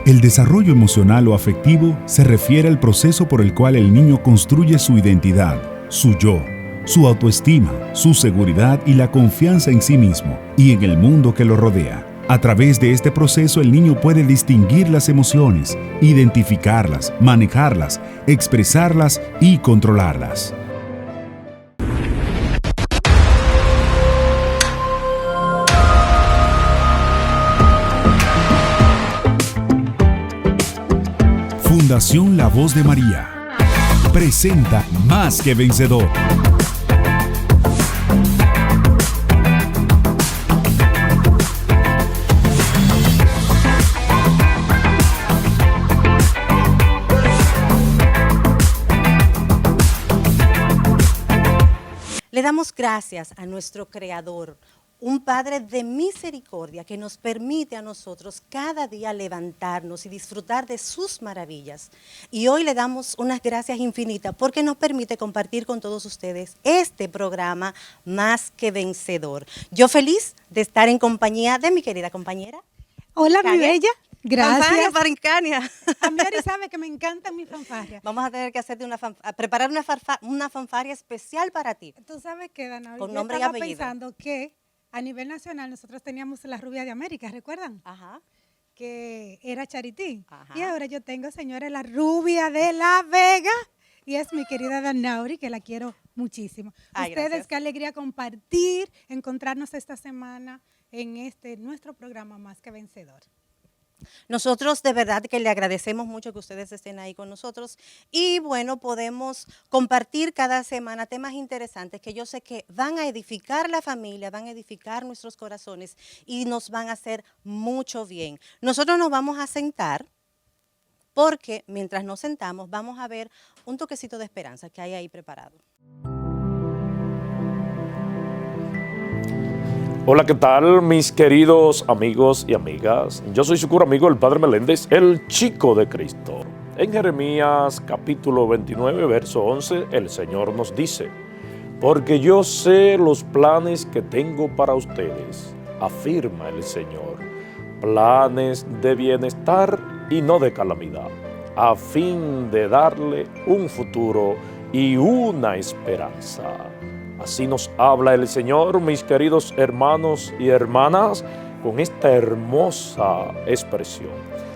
El desarrollo emocional o afectivo se refiere al proceso por el cual el niño construye su identidad, su yo, su autoestima, su seguridad y la confianza en sí mismo y en el mundo que lo rodea. A través de este proceso el niño puede distinguir las emociones, identificarlas, manejarlas, expresarlas y controlarlas. Fundación La Voz de María presenta Más que Vencedor. Le damos gracias a nuestro Creador, un Padre de misericordia que nos permite a nosotros cada día levantarnos y disfrutar de sus maravillas. Y hoy le damos unas gracias infinitas porque nos permite compartir con todos ustedes este programa Más que Vencedor. Yo feliz de estar en compañía de mi querida compañera. Hola, mi bella. Gracias. Fanfarria Parincania. Ameri sabe que me encantan mis fanfarrias. Vamos a tener que hacerte preparar una fanfarria especial para ti. Tú sabes que, Dana, con yo nombre y estaba apellido. pensando que a nivel nacional nosotros teníamos la rubia de América, ¿recuerdan? Ajá. Que era Charity. Ajá. Y ahora yo tengo, señores, la rubia de La Vega. Y es mi querida Danauri, que la quiero muchísimo. Ay, Ustedes, gracias. qué alegría compartir, encontrarnos esta semana en nuestro programa Más que Vencedor. Nosotros de verdad que le agradecemos mucho que ustedes estén ahí con nosotros y bueno, podemos compartir cada semana temas interesantes que yo sé que van a edificar la familia, van a edificar nuestros corazones y nos van a hacer mucho bien. Nosotros nos vamos a sentar porque mientras nos sentamos vamos a ver un toquecito de esperanza que hay ahí preparado. Hola, ¿qué tal mis queridos amigos y amigas? Yo soy su cura amigo, el Padre Meléndez, el Chico de Cristo. En Jeremías capítulo 29, verso 11, el Señor nos dice: porque yo sé los planes que tengo para ustedes, afirma el Señor, planes de bienestar y no de calamidad, a fin de darle un futuro y una esperanza. Así nos habla el Señor, mis queridos hermanos y hermanas, con esta hermosa expresión.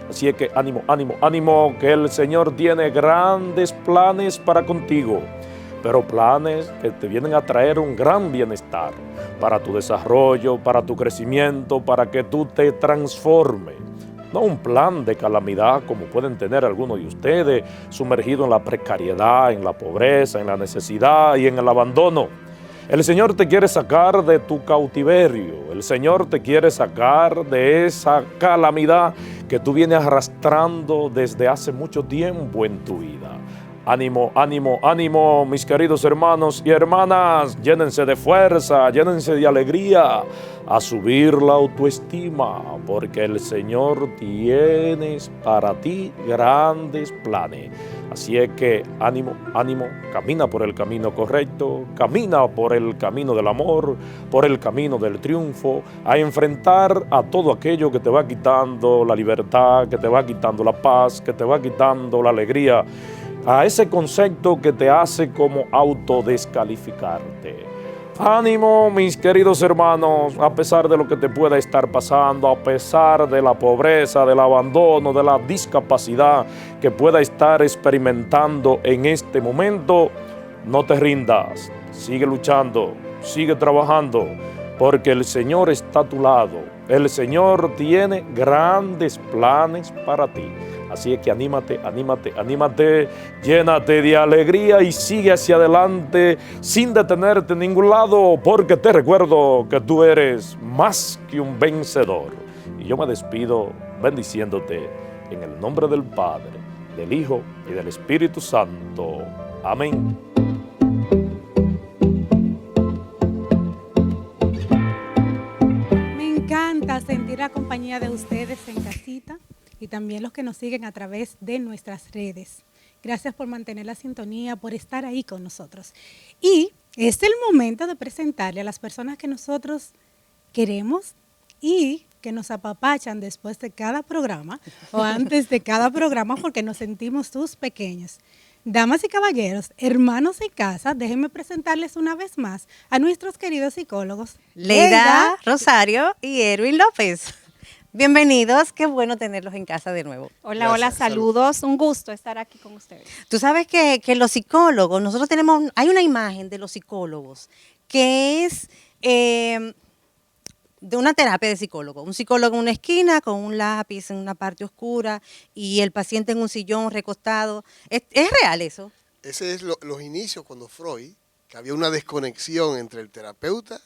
Así es que ánimo, ánimo, ánimo, que el Señor tiene grandes planes para contigo, pero planes que te vienen a traer un gran bienestar para tu desarrollo, para tu crecimiento, para que tú te transformes. No un plan de calamidad como pueden tener algunos de ustedes, sumergidos en la precariedad, en la pobreza, en la necesidad y en el abandono. El Señor te quiere sacar de tu cautiverio, el Señor te quiere sacar de esa calamidad que tú vienes arrastrando desde hace mucho tiempo en tu vida. Ánimo, ánimo, ánimo, mis queridos hermanos y hermanas, llénense de fuerza, llénense de alegría, a subir la autoestima, porque el Señor tiene para ti grandes planes. Así es que ánimo, ánimo, camina por el camino correcto, camina por el camino del amor, por el camino del triunfo, a enfrentar a todo aquello que te va quitando la libertad, que te va quitando la paz, que te va quitando la alegría, a ese concepto que te hace como autodescalificarte. Ánimo, mis queridos hermanos, a pesar de lo que te pueda estar pasando, a pesar de la pobreza, del abandono, de la discapacidad que pueda estar experimentando en este momento, no te rindas, sigue luchando, sigue trabajando, porque el Señor está a tu lado. El Señor tiene grandes planes para ti. Así es que anímate, anímate, anímate, llénate de alegría y sigue hacia adelante sin detenerte en ningún lado, porque te recuerdo que tú eres más que un vencedor. Y yo me despido bendiciéndote en el nombre del Padre, del Hijo y del Espíritu Santo. Amén. Me encanta sentir la compañía de ustedes en casita y también los que nos siguen a través de nuestras redes. Gracias por mantener la sintonía, por estar ahí con nosotros. Y es el momento de presentarle a las personas que nosotros queremos y que nos apapachan después de cada programa o antes de cada programa porque nos sentimos sus pequeños. Damas y caballeros, hermanos en casa, déjenme presentarles una vez más a nuestros queridos psicólogos Leida Rosario y Erwin López. Bienvenidos, qué bueno tenerlos en casa de nuevo. Hola, Gracias, hola, saludos, un gusto estar aquí con ustedes. Tú sabes que los psicólogos, nosotros tenemos, hay una imagen de los psicólogos que es de una terapia de psicólogo. Un psicólogo en una esquina con un lápiz en una parte oscura y el paciente en un sillón recostado. ¿Es real eso? Ese es los inicios cuando Freud, que había una desconexión entre el terapeuta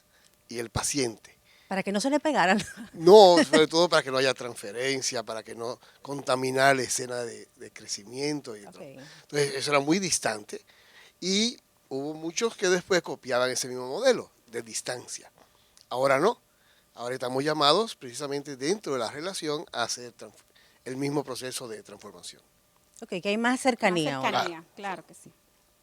y el paciente. Para que no se le pegaran. No, sobre todo para que no haya transferencia, para que no contaminar la escena de crecimiento. Y Okay. Entonces, eso era muy distante y hubo muchos que después copiaban ese mismo modelo de distancia. Ahora no. Ahora estamos llamados precisamente dentro de la relación a hacer el mismo proceso de transformación. Ok, que hay más cercanía Más ahora. cercanía, claro que sí.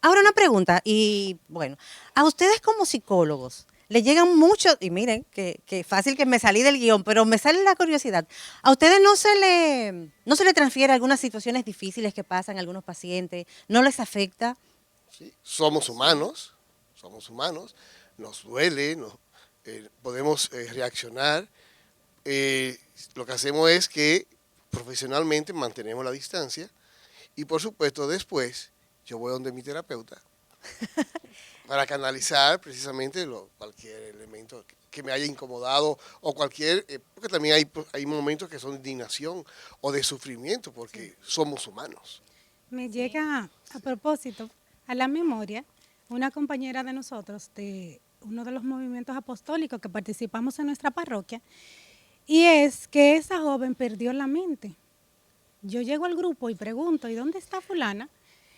Ahora una pregunta, y bueno, a ustedes como psicólogos, le llegan muchos, y miren, que fácil que me salí del guión, pero me sale la curiosidad. ¿A ustedes no se le transfiere algunas situaciones difíciles que pasan a algunos pacientes? ¿No les afecta? ¿Sí? Somos humanos, nos duele, podemos reaccionar. Lo que hacemos es que profesionalmente mantenemos la distancia y por supuesto después yo voy donde mi terapeuta para canalizar precisamente cualquier elemento que me haya incomodado o cualquier, porque también hay momentos que son de indignación o de sufrimiento porque somos humanos. Me llega a propósito a la memoria una compañera de nosotros de uno de los movimientos apostólicos que participamos en nuestra parroquia, y es que esa joven perdió la mente. Yo llego al grupo y pregunto, ¿y dónde está fulana?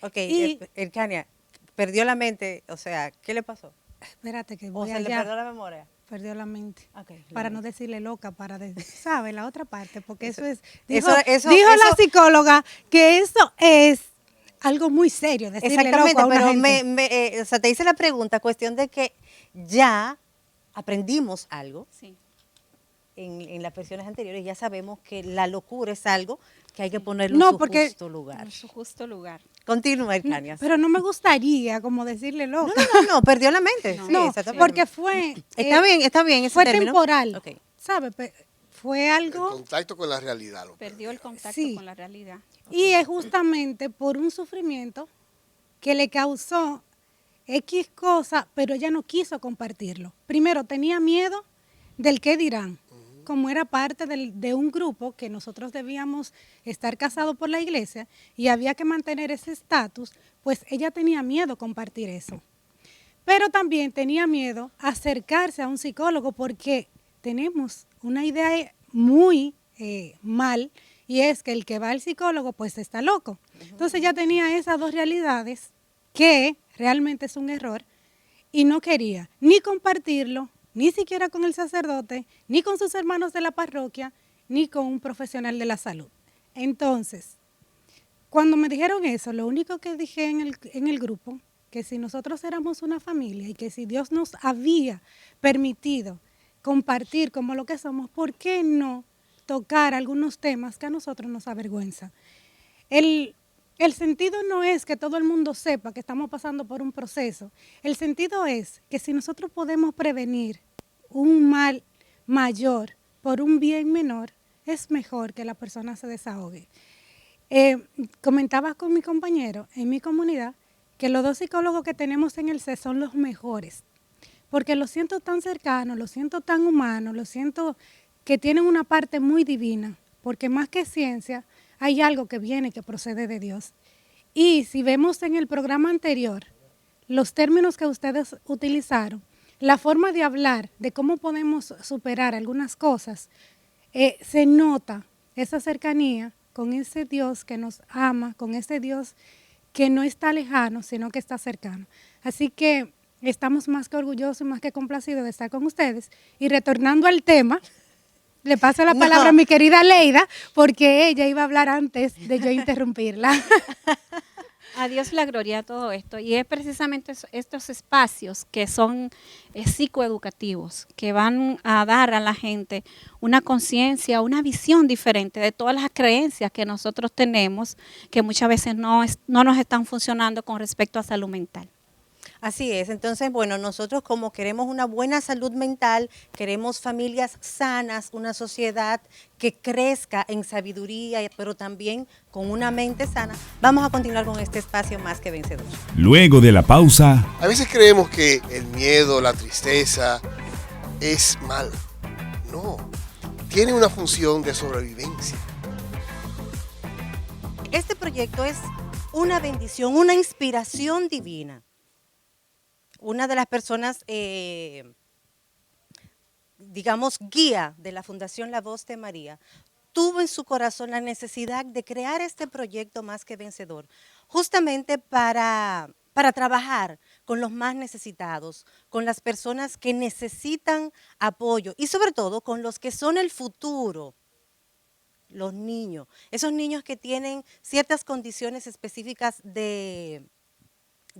Ok, Y- Ercania, perdió la mente, o sea, ¿qué le pasó? Espérate que ¿O voy se le allá. perdió la memoria? Perdió la mente. Ok, Para la no decirle loca, ¿sabe? La otra parte, porque Eso- eso es... eso- Dijo, eso- dijo la eso- psicóloga que eso es algo muy serio, decirle Exactamente, loco a una pero gente. o sea, te hice la pregunta, cuestión de que ya aprendimos algo Sí. en las versiones anteriores, ya sabemos que la locura es algo que hay que ponerlo No, en su porque- justo lugar. En su justo lugar. Continúa, Ercania. Pero no me gustaría como decirle loca. No, perdió la mente. No. sí, No, exactamente. porque fue... Está bien ese fue término. temporal, Ok. ¿sabe? Fue El algo... contacto con la realidad. Perdió el contacto Sí. con la realidad. Y es justamente por un sufrimiento que le causó X cosa, pero ella no quiso compartirlo. Primero, tenía miedo del qué dirán. Como era parte de un grupo que nosotros debíamos estar casados por la iglesia y había que mantener ese estatus, pues ella tenía miedo compartir eso. Pero también tenía miedo acercarse a un psicólogo porque tenemos una idea muy mal, y es que el que va al psicólogo pues está loco. Entonces ella tenía esas dos realidades que realmente es un error y no quería ni compartirlo, ni siquiera con el sacerdote, ni con sus hermanos de la parroquia, ni con un profesional de la salud. Entonces, cuando me dijeron eso, lo único que dije en el grupo, que si nosotros éramos una familia y que si Dios nos había permitido compartir como lo que somos, ¿por qué no tocar algunos temas que a nosotros nos avergüenzan? El sentido no es que todo el mundo sepa que estamos pasando por un proceso. El sentido es que si nosotros podemos prevenir un mal mayor por un bien menor, es mejor que la persona se desahogue. Comentaba con mi compañero en mi comunidad que los dos psicólogos que tenemos en el CES son los mejores, porque los siento tan cercanos, los siento tan humanos, los siento que tienen una parte muy divina, porque más que ciencia, hay algo que viene, que procede de Dios. Y si vemos en el programa anterior, los términos que ustedes utilizaron, la forma de hablar, de cómo podemos superar algunas cosas, se nota esa cercanía con ese Dios que nos ama, con ese Dios que no está lejano, sino que está cercano. Así que estamos más que orgullosos y más que complacidos de estar con ustedes. Y retornando al tema, le paso la palabra a mi querida Leida, porque ella iba a hablar antes de yo interrumpirla. A Dios la gloria a todo esto. Y es precisamente estos espacios que son psicoeducativos, que van a dar a la gente una conciencia, una visión diferente de todas las creencias que nosotros tenemos, que muchas veces no nos están funcionando con respecto a salud mental. Así es, entonces, bueno, nosotros como queremos una buena salud mental, queremos familias sanas, una sociedad que crezca en sabiduría, pero también con una mente sana, vamos a continuar con este espacio Más que Vencedor. Luego de la pausa, A veces creemos que el miedo, la tristeza es mal. No, tiene una función de sobrevivencia. Este proyecto es una bendición, una inspiración divina. Una de las personas, digamos, guía de la Fundación La Voz de María, tuvo en su corazón la necesidad de crear este proyecto Más que Vencedor, justamente para trabajar con los más necesitados, con las personas que necesitan apoyo y sobre todo con los que son el futuro. Los niños, esos niños que tienen ciertas condiciones específicas de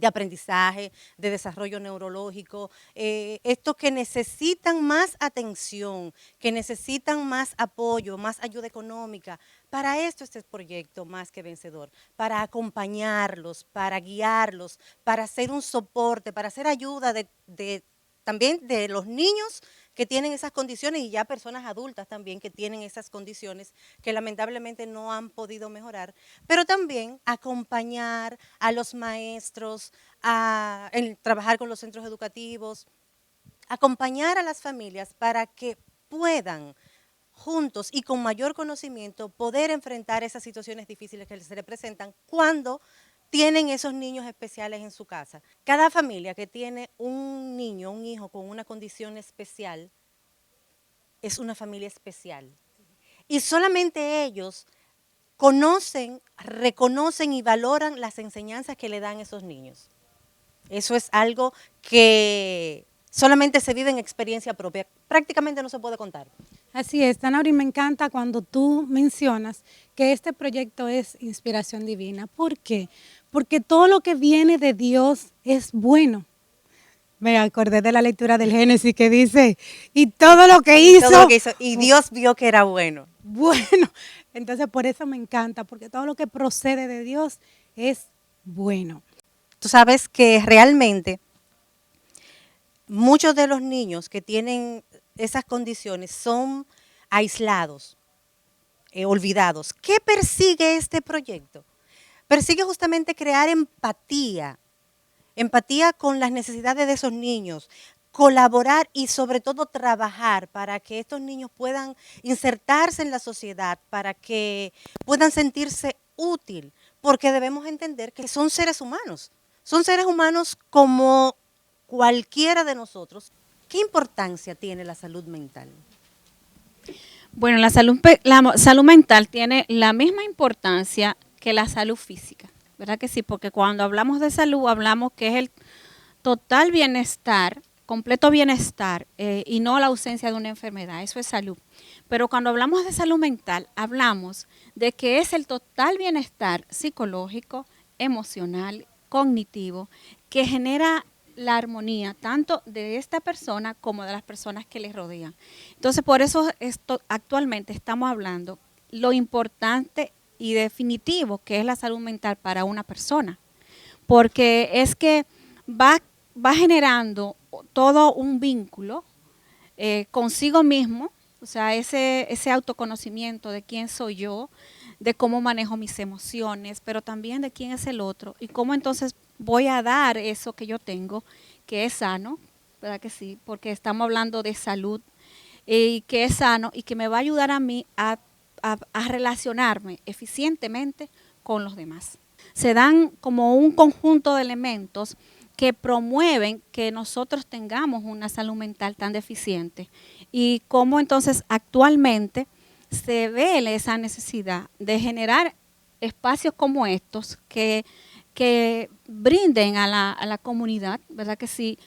aprendizaje, de desarrollo neurológico, estos que necesitan más atención, que necesitan más apoyo, más ayuda económica. Para esto este proyecto Más que Vencedor, para acompañarlos, para guiarlos, para hacer un soporte, para hacer ayuda también de los niños que tienen esas condiciones y ya personas adultas también que tienen esas condiciones que lamentablemente no han podido mejorar, pero también acompañar a los maestros, en trabajar con los centros educativos, acompañar a las familias para que puedan juntos y con mayor conocimiento poder enfrentar esas situaciones difíciles que se les presentan cuando tienen esos niños especiales en su casa. Cada familia que tiene un niño, un hijo con una condición especial, es una familia especial. Y solamente ellos conocen, reconocen y valoran las enseñanzas que le dan esos niños. Eso es algo que solamente se vive en experiencia propia. Prácticamente no se puede contar. Así es, Tanauri, me encanta cuando tú mencionas que este proyecto es inspiración divina. ¿Por qué? Porque todo lo que viene de Dios es bueno. Me acordé de la lectura del Génesis que dice, y todo lo que hizo, Y Dios vio que era bueno. bueno. Entonces por eso me encanta, porque todo lo que procede de Dios es bueno. Tú sabes que realmente muchos de los niños que tienen esas condiciones son aislados, olvidados. ¿Qué persigue este proyecto? Persigue justamente crear empatía con las necesidades de esos niños, colaborar y sobre todo trabajar para que estos niños puedan insertarse en la sociedad, para que puedan sentirse útil, porque debemos entender que son seres humanos como cualquiera de nosotros. ¿Qué importancia tiene la salud mental? Bueno, la salud mental tiene la misma importancia que la salud física, ¿verdad que sí? Porque cuando hablamos de salud, hablamos que es el total bienestar, completo bienestar y no la ausencia de una enfermedad, eso es salud. Pero cuando hablamos de salud mental, hablamos de que es el total bienestar psicológico, emocional, cognitivo, que genera la armonía tanto de esta persona como de las personas que les rodean. Entonces, por eso actualmente estamos hablando lo importante y definitivo que es la salud mental para una persona, porque es que va generando todo un vínculo consigo mismo, o sea, ese autoconocimiento de quién soy yo, de cómo manejo mis emociones, pero también de quién es el otro y cómo entonces voy a dar eso que yo tengo, que es sano, ¿verdad que sí? Porque estamos hablando de salud y que es sano y que me va a ayudar a mí a relacionarme eficientemente con los demás. Se dan como un conjunto de elementos que promueven que nosotros tengamos una salud mental tan deficiente y cómo entonces actualmente se ve esa necesidad de generar espacios como estos que brinden a la comunidad, ¿verdad que sí?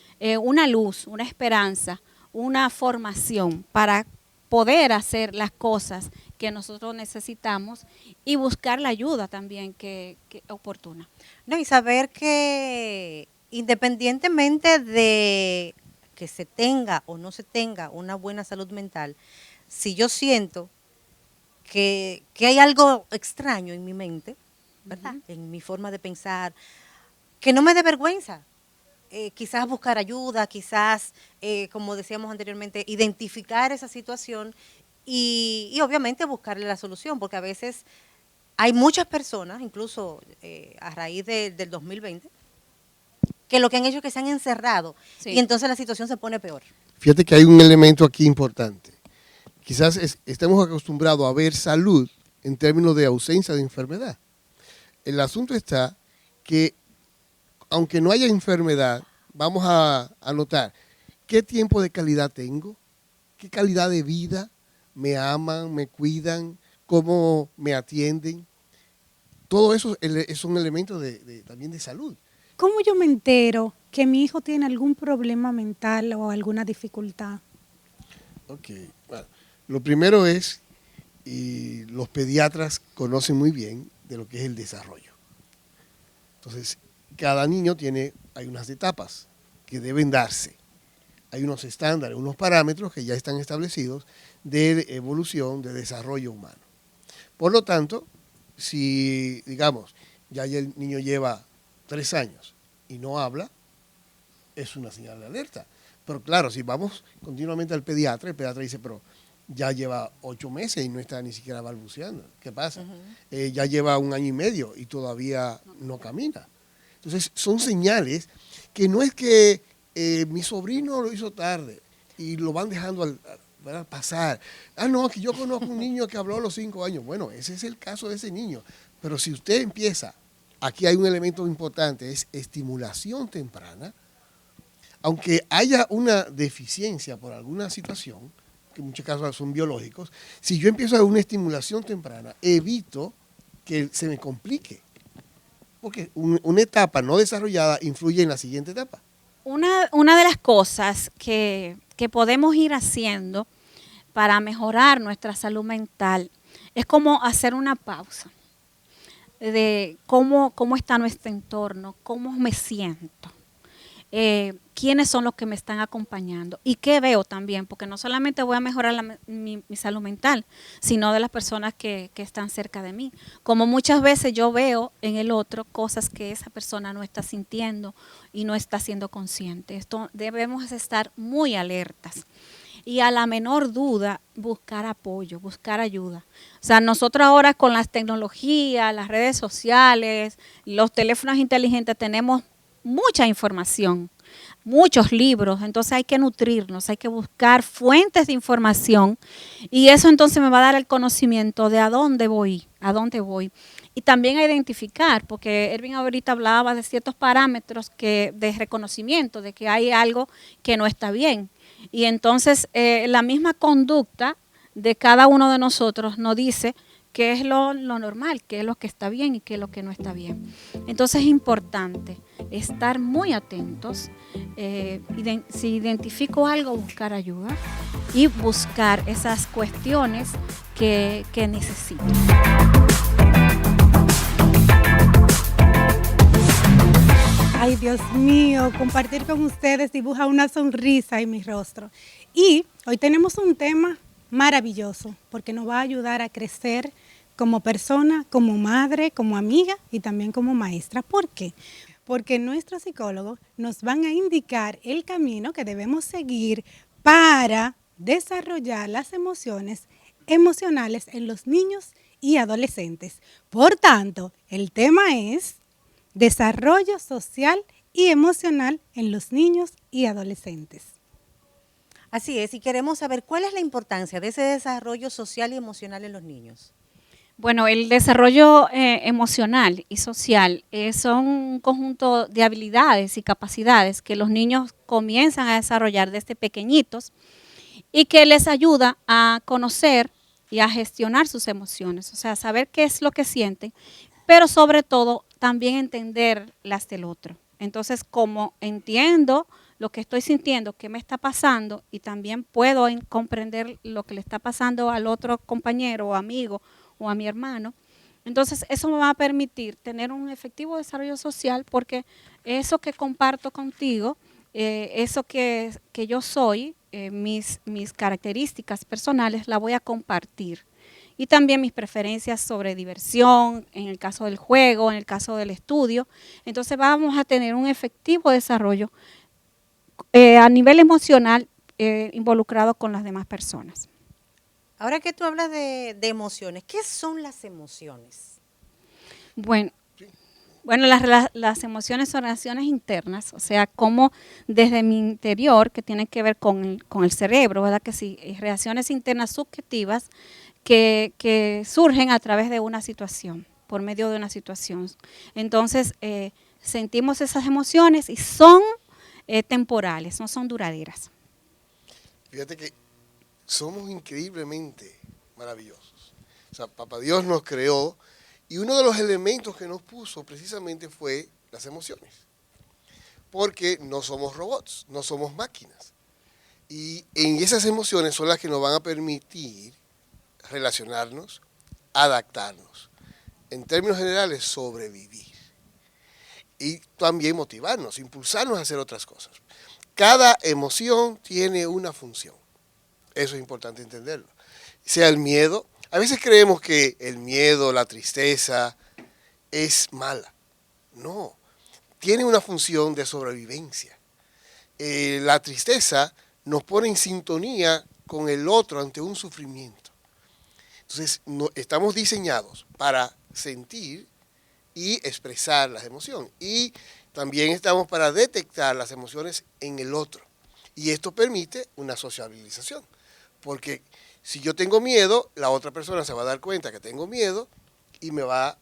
Una luz, una esperanza, una formación para poder hacer las cosas que nosotros necesitamos y buscar la ayuda también que oportuna. No, y saber que independientemente de que se tenga o no se tenga una buena salud mental, si yo siento que hay algo extraño en mi mente, ¿verdad? En mi forma de pensar, que no me dé vergüenza. Quizás buscar ayuda, quizás, como decíamos anteriormente, identificar esa situación y obviamente buscarle la solución, porque a veces hay muchas personas, incluso a raíz del 2020, que lo que han hecho es que se han encerrado Sí. y entonces la situación se pone peor. Fíjate que hay un elemento aquí importante. Quizás estemos acostumbrados a ver salud en términos de ausencia de enfermedad. El asunto está que, aunque no haya enfermedad, vamos a notar qué tiempo de calidad tengo, qué calidad de vida, me aman, me cuidan, cómo me atienden. Todo eso es un elemento también de salud. ¿Cómo yo me entero que mi hijo tiene algún problema mental o alguna dificultad? Ok, bueno, lo primero es, y los pediatras conocen muy bien de lo que es el desarrollo. Entonces, cada niño hay unas etapas que deben darse. Hay unos estándares, unos parámetros que ya están establecidos de evolución, de desarrollo humano. Por lo tanto, si, digamos, ya el niño lleva 3 años y no habla, es una señal de alerta. Pero claro, si vamos continuamente al pediatra, el pediatra dice, pero ya lleva 8 meses y no está ni siquiera balbuceando. ¿Qué pasa? Ya lleva 1 año y medio y todavía no camina. Entonces, son señales que no es que mi sobrino lo hizo tarde y lo van dejando pasar. Ah, no, que yo conozco un niño que habló a los 5 años. Bueno, ese es el caso de ese niño. Pero si usted empieza, aquí hay un elemento importante, es estimulación temprana. Aunque haya una deficiencia por alguna situación, que en muchos casos son biológicos, si yo empiezo a dar una estimulación temprana, evito que se me complique. Porque una etapa no desarrollada influye en la siguiente etapa. Una de las cosas que podemos ir haciendo para mejorar nuestra salud mental es como hacer una pausa de cómo está nuestro entorno, cómo me siento, quiénes son los que me están acompañando y qué veo también, porque no solamente voy a mejorar mi salud mental, sino de las personas que están cerca de mí. Como muchas veces yo veo en el otro cosas que esa persona no está sintiendo y no está siendo consciente. Esto debemos estar muy alertas. Y a la menor duda, buscar apoyo, buscar ayuda. O sea, nosotros ahora con las tecnologías, las redes sociales, los teléfonos inteligentes tenemos mucha información, muchos libros, entonces hay que nutrirnos, hay que buscar fuentes de información y eso entonces me va a dar el conocimiento de a dónde voy. Y también a identificar, porque Ervin ahorita hablaba de ciertos parámetros de reconocimiento, de que hay algo que no está bien. Y entonces la misma conducta de cada uno de nosotros nos dice qué es lo normal, qué es lo que está bien y qué es lo que no está bien. Entonces es importante estar muy atentos, si identifico algo, buscar ayuda y buscar esas cuestiones que necesito. Ay, Dios mío, compartir con ustedes dibuja una sonrisa en mi rostro. Y hoy tenemos un tema maravilloso, porque nos va a ayudar a crecer como persona, como madre, como amiga y también como maestra. ¿Por qué? Porque nuestros psicólogos nos van a indicar el camino que debemos seguir para desarrollar las emociones emocionales en los niños y adolescentes. Por tanto, el tema es desarrollo social y emocional en los niños y adolescentes. Así es, y queremos saber cuál es la importancia de ese desarrollo social y emocional en los niños. Bueno, el desarrollo emocional y social son un conjunto de habilidades y capacidades que los niños comienzan a desarrollar desde pequeñitos y que les ayuda a conocer y a gestionar sus emociones, o sea, saber qué es lo que sienten, pero sobre todo también entender las del otro. Entonces, como entiendo lo que estoy sintiendo, qué me está pasando, y también puedo comprender lo que le está pasando al otro compañero o amigo o a mi hermano. Entonces, eso me va a permitir tener un efectivo desarrollo social, porque eso que comparto contigo, eso que yo soy, mis características personales, la voy a compartir. Y también mis preferencias sobre diversión, en el caso del juego, en el caso del estudio. Entonces vamos a tener un efectivo desarrollo a nivel emocional involucrado con las demás personas. Ahora que tú hablas de emociones, ¿qué son las emociones? Bueno, las emociones son reacciones internas, o sea, como desde mi interior, que tienen que ver con el cerebro, ¿verdad? Que sí, reacciones internas subjetivas que surgen a través de una situación, por medio de una situación. Entonces, sentimos esas emociones y son temporales, no son duraderas. Fíjate que somos increíblemente maravillosos. O sea, Papá Dios nos creó y uno de los elementos que nos puso precisamente fue las emociones. Porque no somos robots, no somos máquinas. Y en esas emociones son las que nos van a permitir relacionarnos, adaptarnos. En términos generales, sobrevivir. Y también motivarnos, impulsarnos a hacer otras cosas. Cada emoción tiene una función. Eso es importante entenderlo. Sea el miedo. A veces creemos que el miedo, la tristeza, es mala. No. Tiene una función de sobrevivencia. La tristeza nos pone en sintonía con el otro ante un sufrimiento. Entonces, estamos diseñados para sentir y expresar las emociones. Y también estamos para detectar las emociones en el otro. Y esto permite una sociabilización. Porque si yo tengo miedo, la otra persona se va a dar cuenta que tengo miedo y me va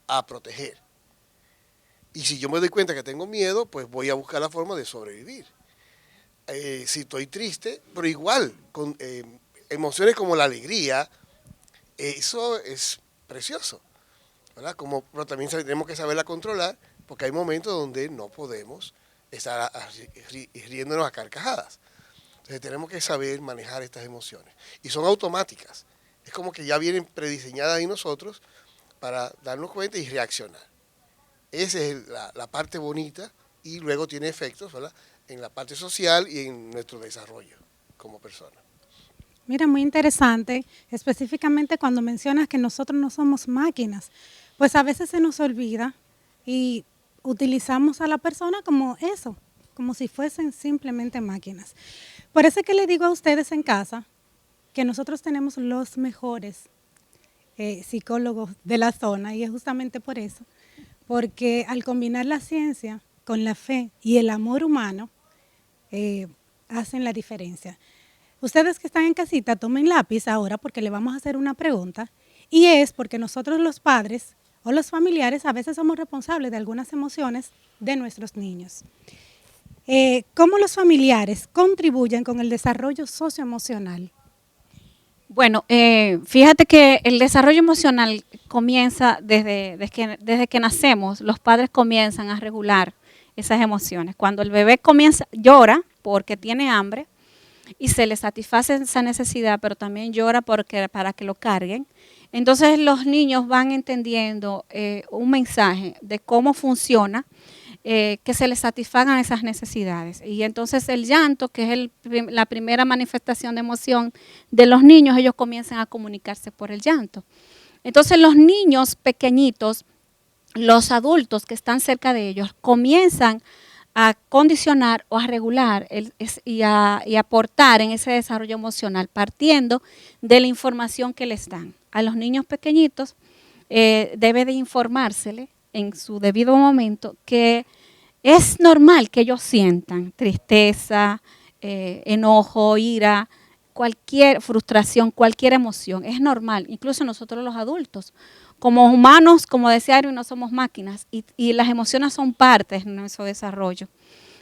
a proteger. Y si yo me doy cuenta que tengo miedo, pues voy a buscar la forma de sobrevivir. Si estoy triste, pero igual, con emociones como la alegría, eso es precioso, ¿verdad? Pero también tenemos que saberla controlar, porque hay momentos donde no podemos estar riéndonos a carcajadas. Entonces tenemos que saber manejar estas emociones. Y son automáticas. Es como que ya vienen prediseñadas en nosotros para darnos cuenta y reaccionar. Esa es la parte bonita, y luego tiene efectos, ¿verdad?, en la parte social y en nuestro desarrollo como persona. Mira, muy interesante, específicamente cuando mencionas que nosotros no somos máquinas, pues a veces se nos olvida y utilizamos a la persona como eso, como si fuesen simplemente máquinas. Por eso es que le digo a ustedes en casa que nosotros tenemos los mejores psicólogos de la zona, y es justamente por eso, porque al combinar la ciencia con la fe y el amor humano, hacen la diferencia. Ustedes que están en casita, tomen lápiz ahora, porque le vamos a hacer una pregunta, y es porque nosotros los padres o los familiares a veces somos responsables de algunas emociones de nuestros niños. ¿Cómo los familiares contribuyen con el desarrollo socioemocional? Bueno, fíjate que el desarrollo emocional comienza desde que nacemos. Los padres comienzan a regular esas emociones. Cuando el bebé llora porque tiene hambre y se le satisface esa necesidad, pero también llora para que lo carguen. Entonces los niños van entendiendo un mensaje de cómo funciona, que se les satisfagan esas necesidades. Y entonces el llanto, que es la primera manifestación de emoción de los niños, ellos comienzan a comunicarse por el llanto. Entonces los niños pequeñitos, los adultos que están cerca de ellos, comienzan a condicionar o a regular y a aportar en ese desarrollo emocional, partiendo de la información que les dan. A los niños pequeñitos debe de informársele en su debido momento que es normal que ellos sientan tristeza, enojo, ira, cualquier frustración, cualquier emoción. Es normal, incluso nosotros los adultos. Como humanos, como decía Irwin, no somos máquinas, y las emociones son partes de nuestro desarrollo.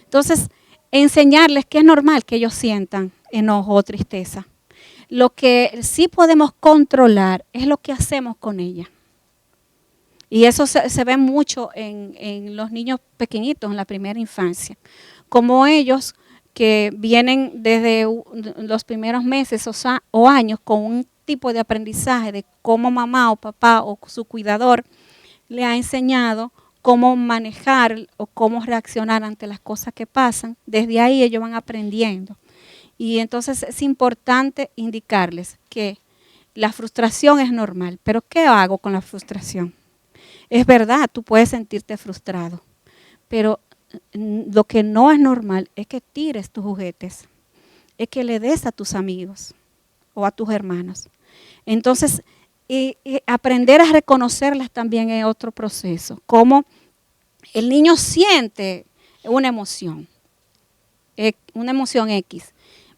Entonces, enseñarles que es normal que ellos sientan enojo o tristeza. Lo que sí podemos controlar es lo que hacemos con ella. Y eso se ve mucho en los niños pequeñitos en la primera infancia. Como ellos que vienen desde los primeros meses o años con un tipo de aprendizaje de cómo mamá o papá o su cuidador le ha enseñado cómo manejar o cómo reaccionar ante las cosas que pasan, desde ahí ellos van aprendiendo. Y entonces es importante indicarles que la frustración es normal, pero ¿qué hago con la frustración? Es verdad, tú puedes sentirte frustrado, pero lo que no es normal es que tires tus juguetes, es que le des a tus amigos o a tus hermanos. Entonces, aprender a reconocerlas también es otro proceso. Como el niño siente una emoción X,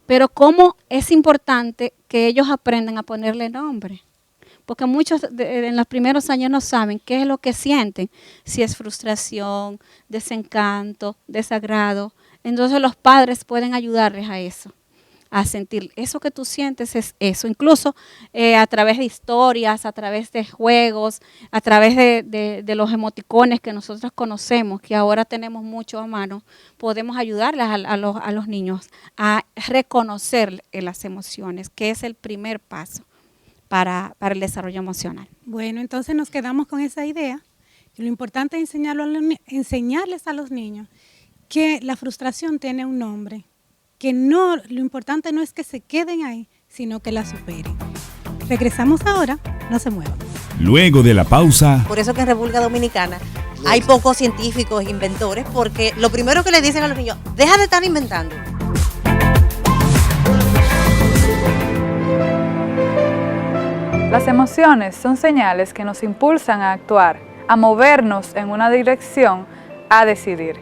pero cómo es importante que ellos aprendan a ponerle nombre. Porque muchos en los primeros años no saben qué es lo que sienten, si es frustración, desencanto, desagrado. Entonces los padres pueden ayudarles a eso, a sentir eso que tú sientes es eso. Incluso a través de historias, a través de juegos, a través de los emoticones que nosotros conocemos, que ahora tenemos mucho a mano, podemos ayudarles a los niños a reconocer las emociones, que es el primer paso para el desarrollo emocional. Bueno, entonces nos quedamos con esa idea. Lo importante es enseñarles a los niños que la frustración tiene un nombre, que no, lo importante no es que se queden ahí, sino que la superen. Regresamos ahora, no se muevan. Luego de la pausa, Por eso que en República Dominicana hay pocos científicos, inventores, porque lo primero que le dicen a los niños, deja de estar inventando. Las emociones son señales que nos impulsan a actuar, a movernos en una dirección, a decidir.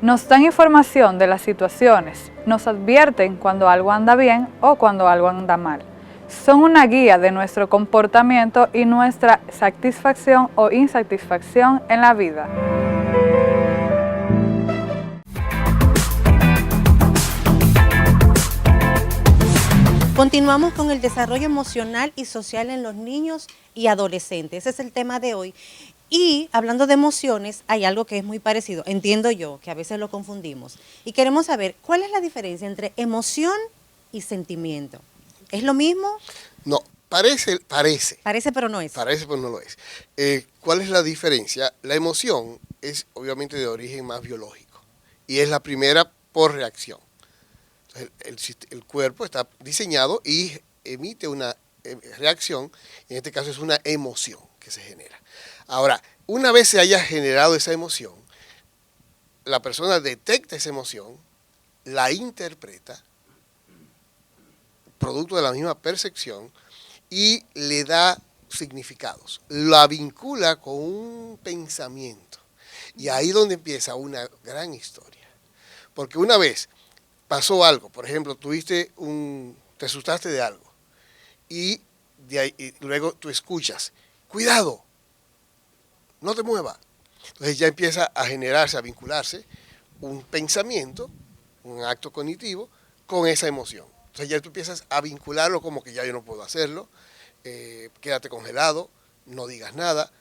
Nos dan información de las situaciones, nos advierten cuando algo anda bien o cuando algo anda mal. Son una guía de nuestro comportamiento y nuestra satisfacción o insatisfacción en la vida. Continuamos con el desarrollo emocional y social en los niños y adolescentes. Ese es el tema de hoy. Y hablando de emociones, hay algo que es muy parecido. Entiendo yo que a veces lo confundimos. Y queremos saber cuál es la diferencia entre emoción y sentimiento. ¿Es lo mismo? No, parece. Parece, pero no es. Parece, pero no lo es. ¿Cuál es la diferencia? La emoción es obviamente de origen más biológico y es la primera por reacción. Entonces, el cuerpo está diseñado y emite una reacción, en este caso es una emoción que se genera. Ahora, una vez se haya generado esa emoción, la persona detecta esa emoción, la interpreta, producto de la misma percepción, y le da significados, la vincula con un pensamiento. Y ahí es donde empieza una gran historia. Porque una vez pasó algo, por ejemplo, te asustaste de algo, y luego tú escuchas, cuidado, no te muevas. Entonces ya empieza a generarse, a vincularse un pensamiento, un acto cognitivo con esa emoción. Entonces ya tú empiezas a vincularlo como que ya yo no puedo hacerlo, quédate congelado, no digas nada,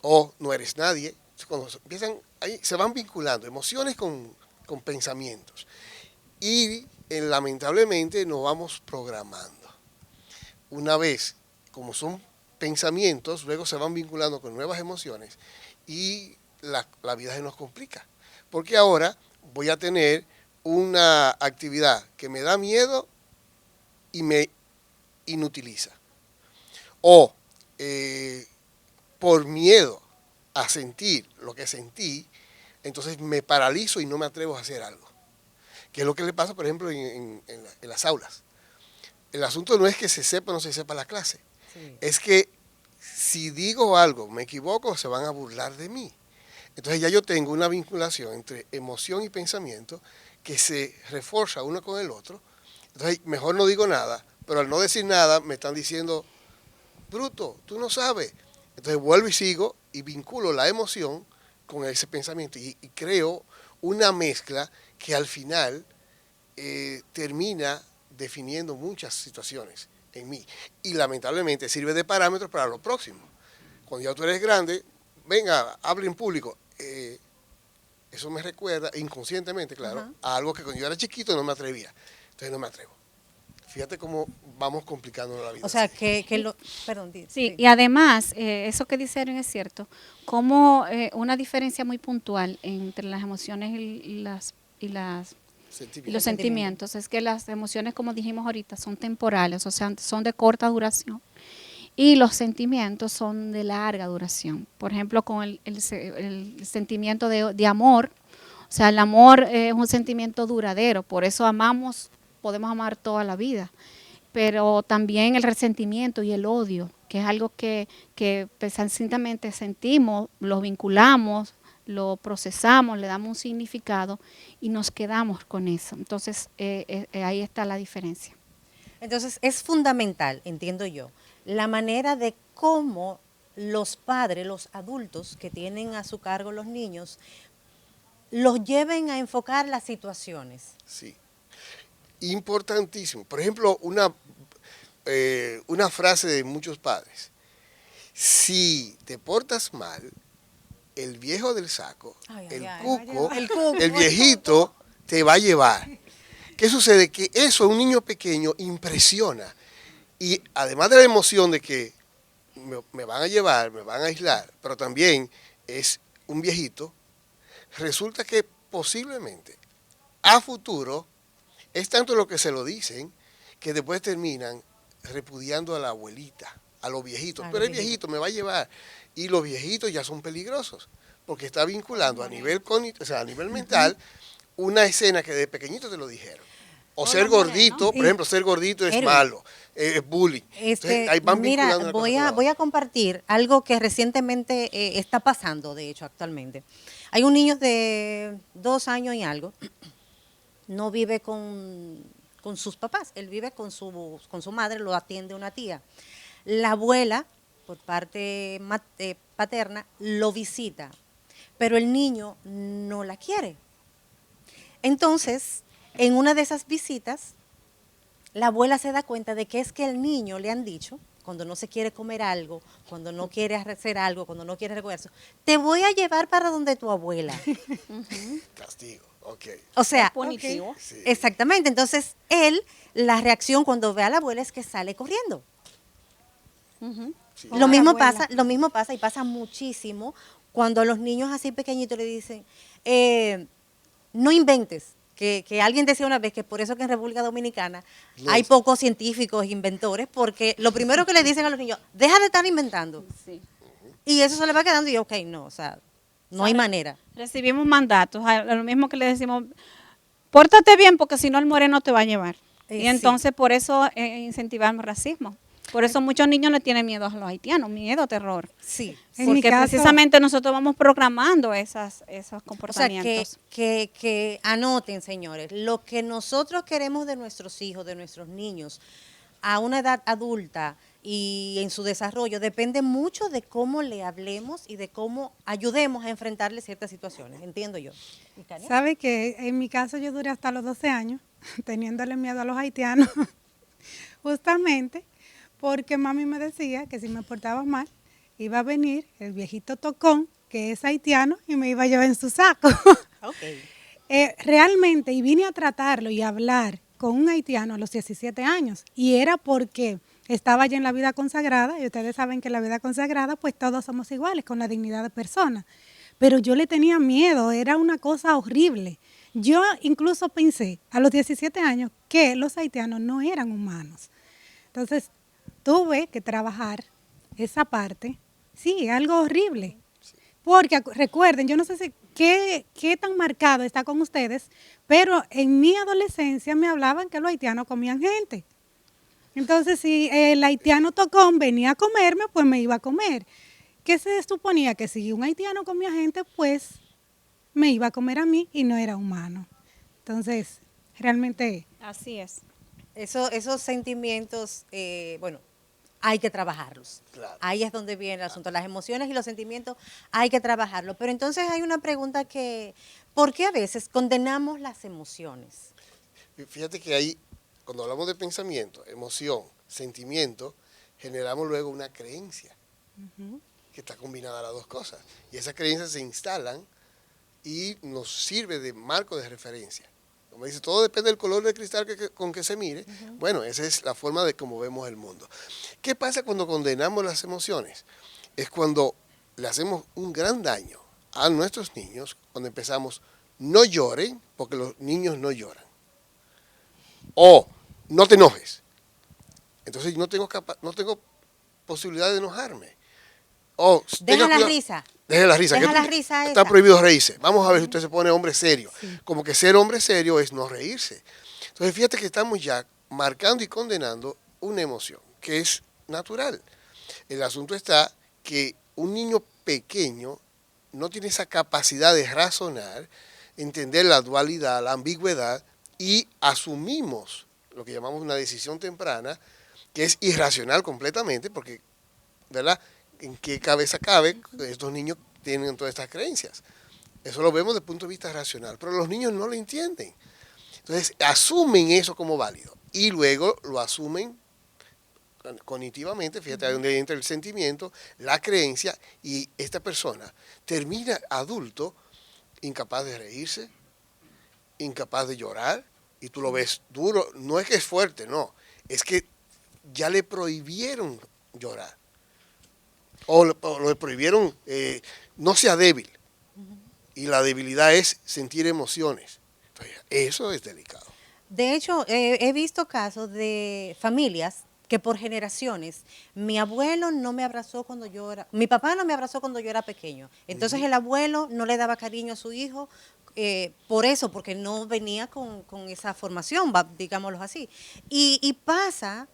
o no eres nadie. Cuando empiezan, ahí se van vinculando emociones con pensamientos. Y lamentablemente nos vamos programando. Una vez, como son pensamientos, luego se van vinculando con nuevas emociones y la vida se nos complica. Porque ahora voy a tener una actividad que me da miedo y me inutiliza. O por miedo a sentir lo que sentí, entonces me paralizo y no me atrevo a hacer algo. Que es lo que le pasa, por ejemplo, en las aulas. El asunto no es que se sepa o no se sepa la clase. Sí. Es que si digo algo, me equivoco, se van a burlar de mí. Entonces ya yo tengo una vinculación entre emoción y pensamiento que se refuerza uno con el otro. Entonces mejor no digo nada, pero al no decir nada me están diciendo, bruto, tú no sabes. Entonces vuelvo y sigo y vinculo la emoción con ese pensamiento y creo una mezcla que al final termina definiendo muchas situaciones en mí. Y lamentablemente sirve de parámetro para lo próximo. Cuando ya tú eres grande, venga, hable en público. Eso me recuerda, inconscientemente, claro, Ajá. a algo que cuando yo era chiquito no me atrevía. Entonces no me atrevo. Fíjate cómo vamos complicando la vida. O sea, así. perdón, Sí, y además, eso que dice Erin es cierto, como una diferencia muy puntual entre las emociones y los sentimientos es que las emociones, como dijimos ahorita, son temporales, o sea, son de corta duración. Y los sentimientos son de larga duración. Por ejemplo, con el sentimiento de amor, o sea, el amor es un sentimiento duradero, por eso podemos amar toda la vida. Pero también el resentimiento y el odio, que es algo que pensantamente sentimos, lo vinculamos, lo procesamos, le damos un significado y nos quedamos con eso. Entonces, ahí está la diferencia. Entonces, es fundamental, entiendo yo, la manera de cómo los padres, los adultos que tienen a su cargo los niños, los lleven a enfocar las situaciones. Sí. Importantísimo. Por ejemplo, una frase de muchos padres. Si te portas mal, el viejo del saco, el cuco, el viejito, te va a llevar. ¿Qué sucede? Que eso a un niño pequeño impresiona. Y además de la emoción de que me van a llevar, me van a aislar, pero también es un viejito, resulta que posiblemente a futuro es tanto lo que se lo dicen que después terminan repudiando a la abuelita, a los viejitos. Pero el viejito me va a llevar. Y los viejitos ya son peligrosos, porque está vinculando a nivel a nivel mental una escena que de pequeñito te lo dijeron. O ser gordito, por ejemplo, ser gordito es malo, es bullying. Entonces, ahí van Mira, vinculando una cosa voy a compartir algo que recientemente está pasando, de hecho, actualmente. Hay un niño de 2 años y algo, no vive con sus papás, él vive con su madre, lo atiende una tía. La abuela, por parte paterna, lo visita, pero el niño no la quiere. Entonces, en una de esas visitas, la abuela se da cuenta de que es que el niño le han dicho, cuando no se quiere comer algo, cuando no quiere hacer algo, cuando no quiere recogerse, te voy a llevar para donde tu abuela. Castigo, ok. O sea, punitivo. Sí. exactamente. Entonces, la reacción cuando ve a la abuela es que sale corriendo. Sí. Lo mismo pasa y pasa muchísimo cuando los niños así pequeñitos le dicen, no inventes. Que alguien decía una vez que por eso que en República Dominicana hay pocos científicos, inventores, porque lo primero que le dicen a los niños, deja de estar inventando. Sí. Y eso se le va quedando y ok, no, o sea, no hay manera. Recibimos mandatos, a lo mismo que le decimos, pórtate bien porque si no el moreno te va a llevar. Y Sí. entonces por eso incentivamos racismo. Por eso muchos niños le tienen miedo a los haitianos, miedo, terror. Sí. En mi Porque caso- precisamente nosotros vamos programando esos O sea, comportamientos. que anoten, señores, lo que nosotros queremos de nuestros hijos, de nuestros niños, a una edad adulta y en su desarrollo, depende mucho de cómo le hablemos y de cómo ayudemos a enfrentarle ciertas situaciones, entiendo yo. ¿Y Kania? ¿Sabe que en mi caso yo duré hasta los 12 años teniéndole miedo a los haitianos? Justamente porque mami me decía que si me portaba mal, iba a venir el viejito tocón, que es haitiano, y me iba a llevar en su saco. Okay. Realmente, y vine a tratarlo y a hablar con un haitiano a los 17 años, y era porque estaba ya en la vida consagrada, y ustedes saben que en la vida consagrada, pues todos somos iguales, con la dignidad de persona. Pero yo le tenía miedo, era una cosa horrible. Yo incluso pensé a los 17 años que los haitianos no eran humanos. Entonces, tuve que trabajar esa parte. Sí, algo horrible. Porque recuerden, yo no sé qué tan marcado está con ustedes, pero en mi adolescencia me hablaban que los haitianos comían gente. Entonces, si el haitiano tocón venía a comerme, pues me iba a comer. ¿Qué se suponía? Que si un haitiano comía gente, pues me iba a comer a mí y no era humano. Entonces, realmente... Así es. Esos sentimientos, bueno, hay que trabajarlos. Claro. Ahí es donde viene el asunto. Las emociones y los sentimientos hay que trabajarlos. Pero entonces hay una pregunta que, ¿por qué a veces condenamos las emociones? Fíjate que ahí, cuando hablamos de pensamiento, emoción, sentimiento, generamos luego una creencia. que está combinada las dos cosas. Y esas creencias se instalan y nos sirve de marco de referencia. Como dice, todo depende del color de cristal con que se mire. Bueno, esa es la forma de cómo vemos el mundo. ¿Qué pasa cuando condenamos las emociones? Es cuando le hacemos un gran daño a nuestros niños, cuando empezamos, no lloren, porque los niños no lloran. O no te enojes. Entonces no tengo posibilidad de enojarme. O Deja la risa. Deje la risa. Deja la risa Está esa. prohibido reírse. Vamos a ver si usted se pone hombre serio. Como que ser hombre serio es no reírse. Entonces fíjate que estamos ya marcando y condenando una emoción que es natural. El asunto está que un niño pequeño no tiene esa capacidad de razonar, entender la dualidad, la ambigüedad, y asumimos lo que llamamos una decisión temprana, que es irracional completamente, porque, ¿verdad?, ¿en qué cabeza cabe? Estos niños tienen todas estas creencias. Eso lo vemos desde el punto de vista racional, pero los niños no lo entienden. Entonces, asumen eso como válido y luego lo asumen cognitivamente, fíjate, ahí donde entra el sentimiento, la creencia, y esta persona termina adulto incapaz de reírse, incapaz de llorar, y tú lo ves duro. No es que es fuerte, no, es que ya le prohibieron llorar. O le prohibieron, no sea débil. Y la debilidad es sentir emociones. Entonces, eso es delicado. De hecho, he visto casos de familias que por generaciones, mi abuelo no me abrazó cuando yo era, mi papá no me abrazó cuando yo era pequeño. Entonces el abuelo no le daba cariño a su hijo, por eso, porque no venía con esa formación, digámoslo así. Y pasa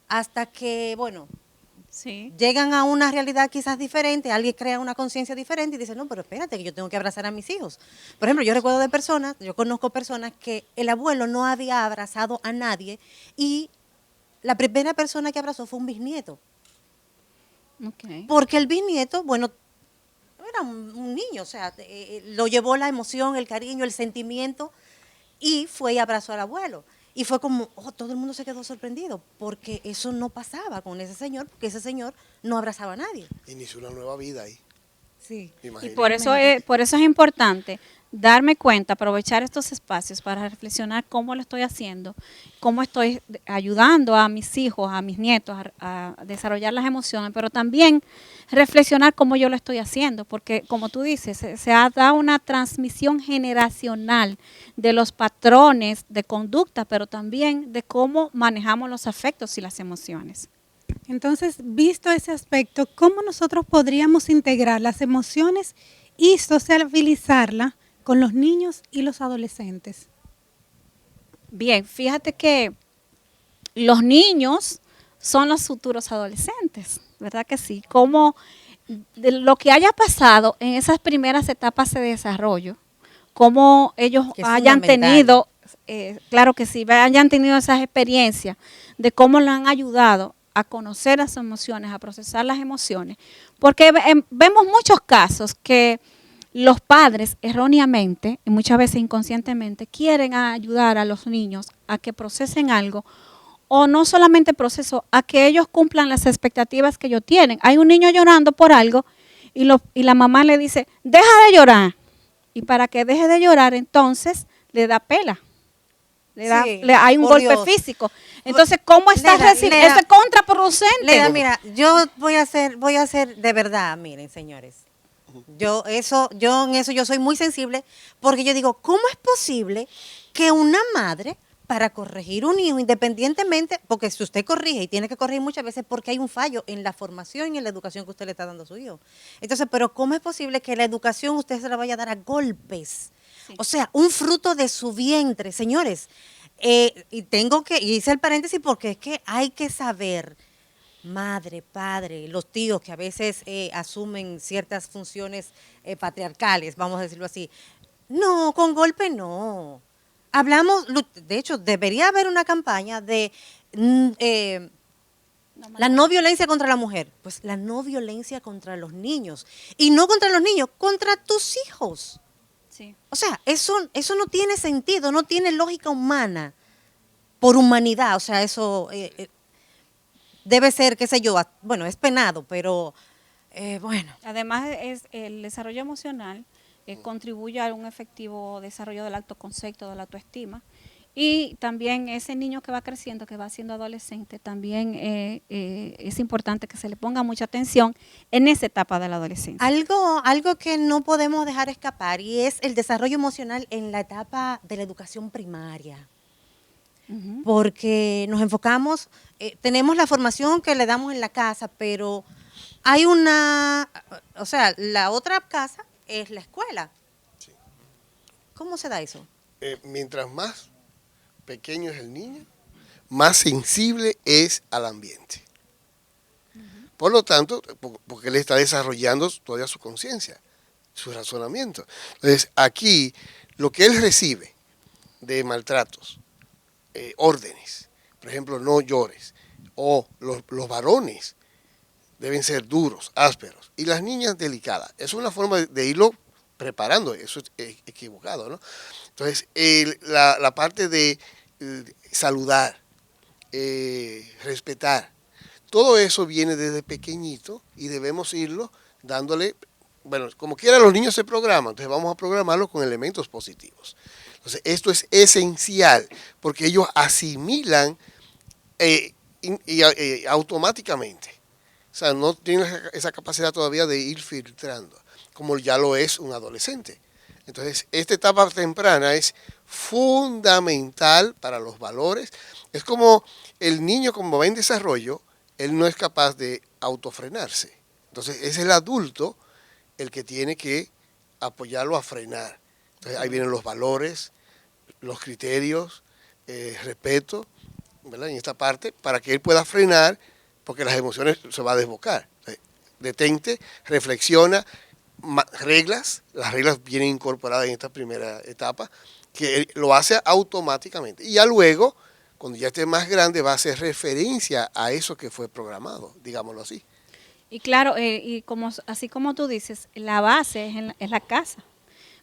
hasta que, bueno, Sí. llegan a una realidad quizás diferente, alguien crea una conciencia diferente y dice, no, pero espérate, que yo tengo que abrazar a mis hijos. Por ejemplo, yo recuerdo de personas, yo conozco personas que el abuelo no había abrazado a nadie y la primera persona que abrazó fue un bisnieto. Okay. Porque el bisnieto, bueno, era un niño, o sea, lo llevó la emoción, el cariño, el sentimiento y fue y abrazó al abuelo. Y fue como, todo el mundo se quedó sorprendido, porque eso no pasaba con ese señor, porque ese señor no abrazaba a nadie. Inició una nueva vida ahí. Sí. Y Imagínate. por eso es importante darme cuenta, aprovechar estos espacios para reflexionar cómo lo estoy haciendo, cómo estoy ayudando a mis hijos, a mis nietos a desarrollar las emociones, pero también reflexionar cómo yo lo estoy haciendo, porque como tú dices, se ha dado una transmisión generacional de los patrones de conducta, pero también de cómo manejamos los afectos y las emociones. Entonces, visto ese aspecto, ¿cómo nosotros podríamos integrar las emociones y sociabilizarlas con los niños y los adolescentes? Bien, fíjate que los niños son los futuros adolescentes, ¿verdad que sí? Como de lo que haya pasado en esas primeras etapas de desarrollo, cómo ellos Que es hayan fundamental. tenido, claro que sí, hayan tenido esas experiencias de cómo lo han ayudado a conocer las emociones, a procesar las emociones, porque vemos muchos casos que los padres erróneamente y muchas veces inconscientemente quieren ayudar a los niños a que procesen algo, o no solamente proceso, a que ellos cumplan las expectativas que ellos tienen. Hay un niño llorando por algo y la mamá le dice, deja de llorar. Y para que deje de llorar, entonces le da pela. Sí, Hay un por golpe Dios. físico. Entonces, ¿cómo estás Leda, recibiendo? Leda, Eso es contraproducente. Leda, mira, yo voy a hacer de verdad, miren, señores. Yo en eso yo soy muy sensible, porque yo digo, ¿cómo es posible que una madre, para corregir un hijo, independientemente, porque si usted corrige y tiene que corregir muchas veces porque hay un fallo en la formación y en la educación que usted le está dando a su hijo? Entonces, pero ¿cómo es posible que la educación usted se la vaya a dar a golpes? Sí. O sea, un fruto de su vientre, señores. Y hice el paréntesis porque es que hay que saber, madre, padre, los tíos que a veces asumen ciertas funciones patriarcales, vamos a decirlo así. No, con golpe no. De hecho, debería haber una campaña de la no violencia contra la mujer. Pues la no violencia contra los niños. Y no contra los niños, contra tus hijos. Sí. O sea, eso no tiene sentido, no tiene lógica humana por humanidad. O sea, eso debe ser, qué sé yo, bueno, es penado, pero Bueno, Además, el desarrollo emocional contribuye a un efectivo desarrollo del autoconcepto, de la autoestima. Y también ese niño que va creciendo, que va siendo adolescente, también es importante que se le ponga mucha atención en esa etapa de la adolescencia. algo que no podemos dejar escapar y es el desarrollo emocional en la etapa de la educación primaria. Ujú. Porque nos enfocamos, tenemos la formación que le damos en la casa, pero hay o sea, la otra casa es la escuela. Sí. ¿Cómo se da eso? Mientras más pequeño es el niño, más sensible es al ambiente. Por lo tanto, porque él está desarrollando todavía su conciencia, su razonamiento. Entonces, aquí, lo que él recibe de maltratos, órdenes, por ejemplo, no llores, o los varones deben ser duros, ásperos, y las niñas delicadas. Es una forma de irlo preparando, eso es equivocado, ¿no? Entonces, la parte de saludar, respetar, todo eso viene desde pequeñito y debemos irlo dándole, bueno, como quiera los niños se programan, entonces vamos a programarlo con elementos positivos. Entonces, esto es esencial porque ellos asimilan automáticamente. O sea, no tienen esa capacidad todavía de ir filtrando, como ya lo es un adolescente. Entonces, esta etapa temprana es fundamental para los valores. Es como el niño, como va en desarrollo, él no es capaz de autofrenarse. Entonces, es el adulto el que tiene que apoyarlo a frenar. Entonces, ahí vienen los valores, los criterios, respeto, ¿verdad? En esta parte, para que él pueda frenar, porque las emociones se va a desbocar. Detente, reflexiona, las reglas vienen incorporadas en esta primera etapa, que él lo hace automáticamente. Y ya luego, cuando ya esté más grande, va a hacer referencia a eso que fue programado, digámoslo así. Y claro, así como tú dices, la base es la casa,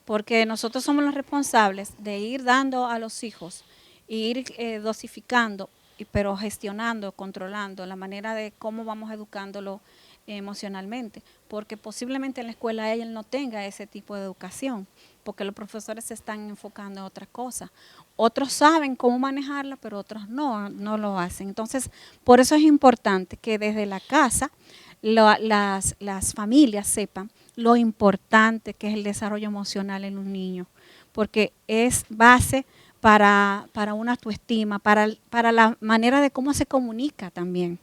porque nosotros somos los responsables de ir dando a los hijos, ir dosificando, pero gestionando, controlando la manera de cómo vamos educándolo emocionalmente, porque posiblemente en la escuela él no tenga ese tipo de educación, porque los profesores se están enfocando en otra cosa. Otros saben cómo manejarla, pero otros no lo hacen. Entonces, por eso es importante que desde la casa las familias sepan lo importante que es el desarrollo emocional en un niño, porque es base para una autoestima, para la manera de cómo se comunica también,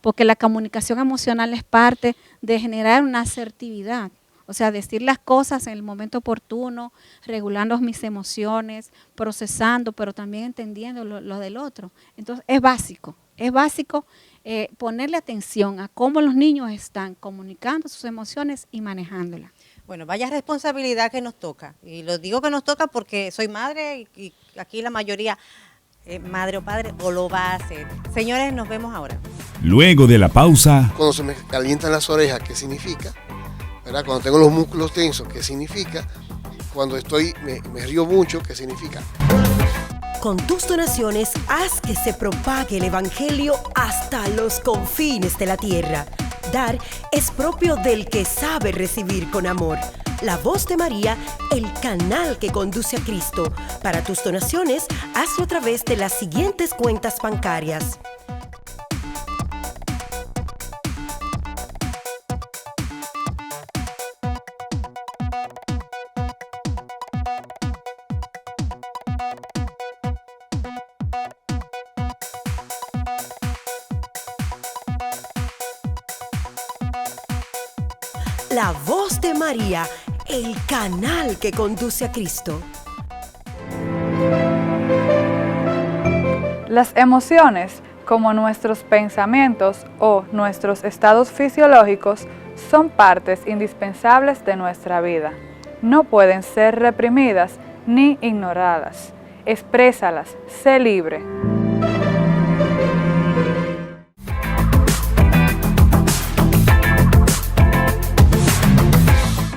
porque la comunicación emocional es parte de generar una asertividad, o sea, decir las cosas en el momento oportuno, regulando mis emociones, procesando, pero también entendiendo lo del otro. Entonces, es básico ponerle atención a cómo los niños están comunicando sus emociones y manejándolas. Bueno, vaya responsabilidad que nos toca. Y lo digo que nos toca porque soy madre y aquí la mayoría, madre o padre, o lo va a hacer. Señores, nos vemos ahora. Luego de la pausa, Cuando se me calientan las orejas, ¿qué significa? ¿Verdad? Cuando tengo los músculos tensos, ¿qué significa? Cuando me río mucho, ¿qué significa? Con tus donaciones, haz que se propague el Evangelio hasta los confines de la tierra. Dar es propio del que sabe recibir con amor. La Voz de María, el canal que conduce a Cristo. Para tus donaciones, hazlo a través de las siguientes cuentas bancarias. La Voz de María, el canal que conduce a Cristo. Las emociones, como nuestros pensamientos o nuestros estados fisiológicos, son partes indispensables de nuestra vida. No pueden ser reprimidas ni ignoradas. Exprésalas, sé libre.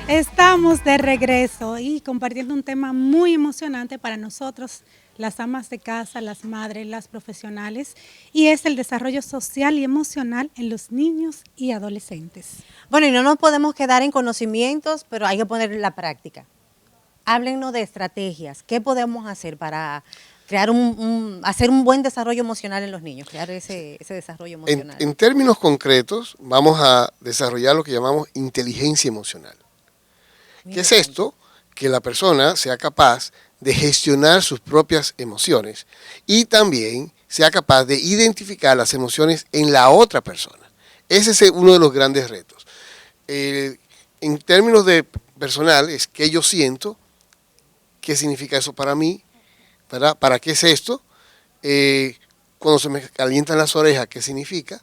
Estamos de regreso y compartiendo un tema muy emocionante para nosotros, las amas de casa, las madres, las profesionales, y es el desarrollo social y emocional en los niños y adolescentes. Bueno, y no nos podemos quedar en conocimientos, pero hay que poner en la práctica. Háblennos de estrategias. ¿Qué podemos hacer para crear hacer un buen desarrollo emocional en los niños, crear ese desarrollo emocional? En términos concretos, vamos a desarrollar lo que llamamos inteligencia emocional. ¿Qué es esto? Que la persona sea capaz de gestionar sus propias emociones y también sea capaz de identificar las emociones en la otra persona. Ese es uno de los grandes retos. En términos de personal, es qué yo siento, qué significa eso para mí, ¿verdad? ¿Para qué es esto? Cuando se me calientan las orejas, ¿qué significa?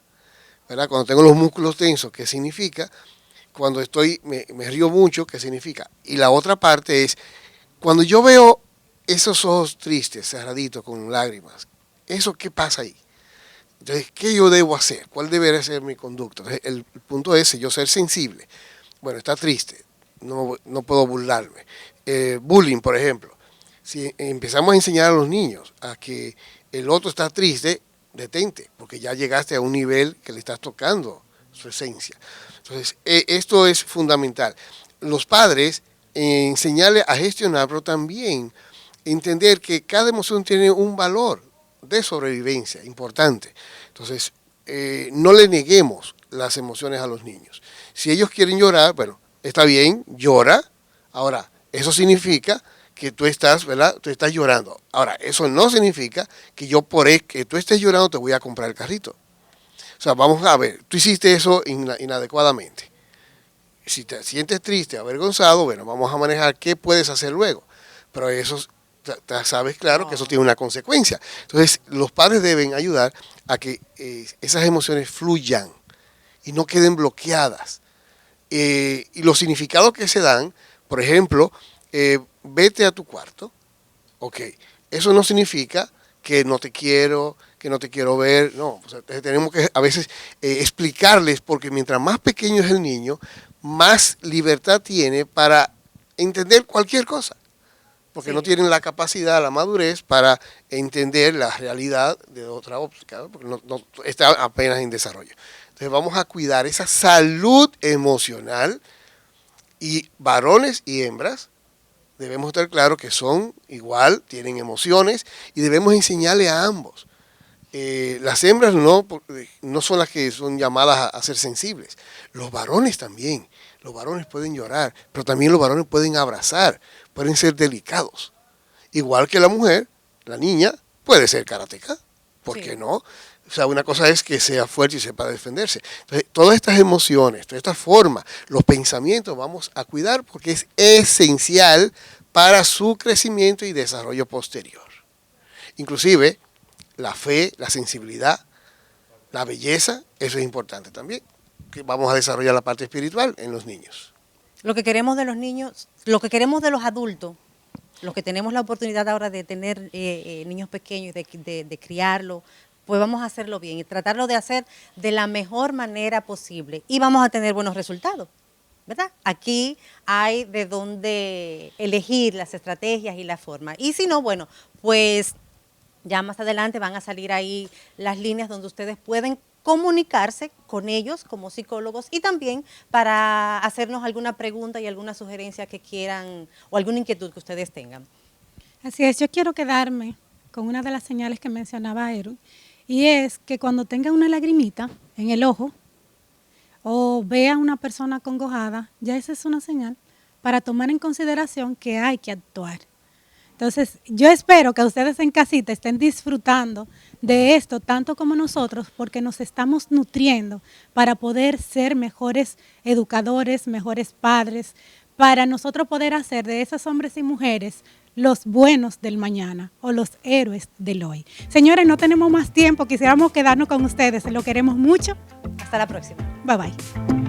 ¿Verdad? Cuando tengo los músculos tensos, ¿qué significa? Cuando me río mucho, ¿qué significa? Y la otra parte es, cuando yo veo esos ojos tristes, cerraditos, con lágrimas, ¿eso qué pasa ahí? Entonces, ¿qué yo debo hacer? ¿Cuál debería ser mi conducta? Entonces, el punto es yo ser sensible. Bueno, está triste, no puedo burlarme. Bullying, por ejemplo. Si empezamos a enseñar a los niños a que el otro está triste, detente, porque ya llegaste a un nivel que le estás tocando su esencia. Entonces, esto es fundamental. Los padres, enseñarles a gestionar, pero también entender que cada emoción tiene un valor de sobrevivencia importante. Entonces, no le neguemos las emociones a los niños. Si ellos quieren llorar, bueno, está bien, llora. Ahora, eso significa que tú estás, ¿verdad? Tú estás llorando. Ahora, eso no significa que yo que tú estés llorando te voy a comprar el carrito. O sea, vamos a ver, tú hiciste eso inadecuadamente. Si te sientes triste, avergonzado, bueno, vamos a manejar qué puedes hacer luego. Pero eso, sabes claro que eso tiene una consecuencia. Entonces, los padres deben ayudar a que esas emociones fluyan y no queden bloqueadas. Y los significados que se dan, por ejemplo, vete a tu cuarto. Ok, eso no significa que no te quiero ver. No, o sea, tenemos que a veces explicarles, porque mientras más pequeño es el niño, más libertad tiene para entender cualquier cosa. Porque no tienen la capacidad, la madurez para entender la realidad de otra óptica, porque no está apenas en desarrollo. Entonces vamos a cuidar esa salud emocional, y varones y hembras debemos estar claros que son igual, tienen emociones, y debemos enseñarle a ambos. Las hembras no son las que son llamadas a ser sensibles. Los varones también. Los varones pueden llorar, pero también los varones pueden abrazar, pueden ser delicados. Igual que la mujer, la niña, puede ser karateca. ¿Por qué no? O sea, una cosa es que sea fuerte y sepa defenderse. Entonces, todas estas emociones, todas estas formas, los pensamientos vamos a cuidar, porque es esencial para su crecimiento y desarrollo posterior. Inclusive, la fe, la sensibilidad, la belleza, eso es importante también. Que vamos a desarrollar la parte espiritual en los niños. Lo que queremos de los niños, lo que queremos de los adultos, los que tenemos la oportunidad ahora de tener niños pequeños, de criarlos, pues vamos a hacerlo bien y tratarlo de hacer de la mejor manera posible, y vamos a tener buenos resultados, ¿verdad? Aquí hay de dónde elegir las estrategias y la forma. Y si no, bueno, pues ya más adelante van a salir ahí las líneas donde ustedes pueden comunicarse con ellos como psicólogos, y también para hacernos alguna pregunta y alguna sugerencia que quieran, o alguna inquietud que ustedes tengan. Así es, yo quiero quedarme con una de las señales que mencionaba Aaron, y es que cuando tenga una lagrimita en el ojo o vea a una persona acongojada, ya esa es una señal para tomar en consideración que hay que actuar. Entonces, yo espero que ustedes en casita estén disfrutando de esto tanto como nosotros, porque nos estamos nutriendo para poder ser mejores educadores, mejores padres, para nosotros poder hacer de esos hombres y mujeres los buenos del mañana o los héroes del hoy. Señores, no tenemos más tiempo, quisiéramos quedarnos con ustedes, lo queremos mucho. Hasta la próxima. Bye bye.